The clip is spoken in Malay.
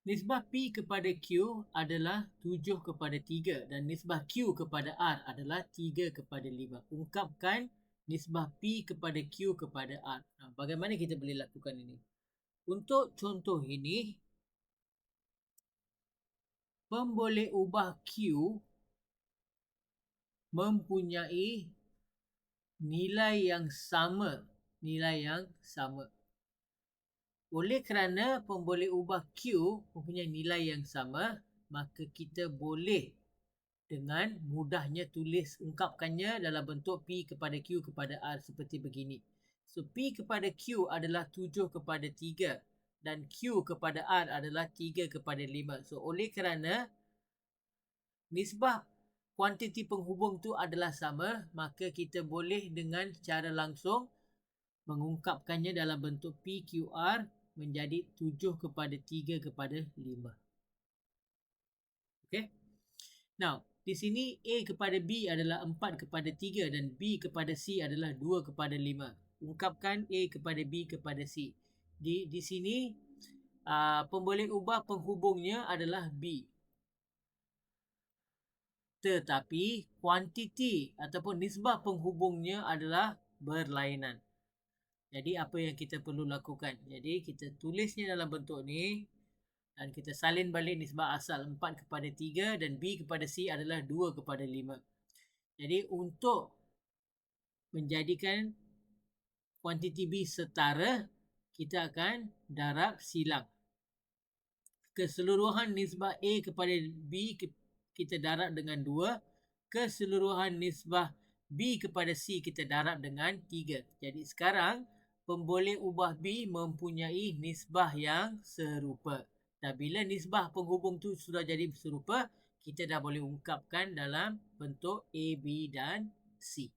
Nisbah P kepada Q adalah 7 kepada 3 dan nisbah Q kepada R adalah 3 kepada 5. Ungkapkan nisbah P kepada Q kepada R. Bagaimana kita boleh lakukan ini? Untuk contoh ini, pemboleh ubah Q mempunyai nilai yang sama. Oleh kerana pemboleh ubah Q mempunyai nilai yang sama, maka kita boleh dengan mudahnya ungkapkannya dalam bentuk P kepada Q kepada R seperti begini. So, P kepada Q adalah 7 kepada 3 dan Q kepada R adalah 3 kepada 5. So, oleh kerana nisbah kuantiti penghubung tu adalah sama, maka kita boleh dengan cara langsung mengungkapkannya dalam bentuk PQR menjadi 7 kepada 3 kepada 5. Okay. Now, di sini A kepada B adalah 4 kepada 3 dan B kepada C adalah 2 kepada 5. Ungkapkan A kepada B kepada C. Di sini pemboleh ubah penghubungnya adalah B. Tetapi kuantiti ataupun nisbah penghubungnya adalah berlainan. Jadi apa yang kita perlu lakukan? Jadi kita tulisnya dalam bentuk ni dan kita salin balik nisbah asal 4 kepada 3 dan B kepada C adalah 2 kepada 5. Jadi untuk menjadikan kuantiti B setara, kita akan darab silang. Keseluruhan nisbah A kepada B kita darab dengan 2. Keseluruhan nisbah B kepada C kita darab dengan 3. Jadi sekarang pemboleh ubah B mempunyai nisbah yang serupa. Dan bila nisbah penghubung tu sudah jadi serupa, kita dah boleh ungkapkan dalam bentuk A, B dan C.